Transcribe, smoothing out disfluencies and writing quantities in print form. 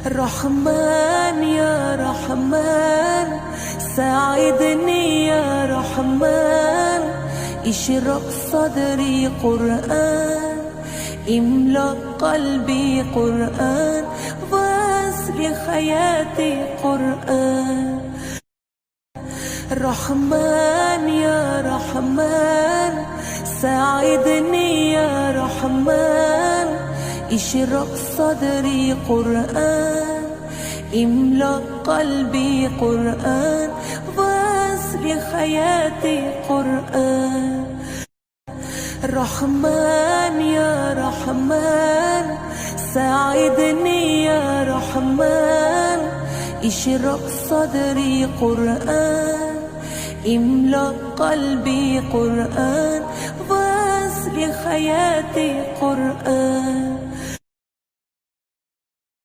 رحمن يا رحمن ساعدني يا رحمن، اشرق صدري قرآن، املأ قلبي قرآن، واسر حياتي قرآن. رحمن يا رحمن ساعدني يا رحمن، اشرق صدري قرآن، املأ قلبي قرآن، واسر حياتي قرآن. رحمن يا رحمن ساعدني يا رحمن، اشرق صدري قرآن، املأ قلبي قرآن، واسر حياتي قرآن.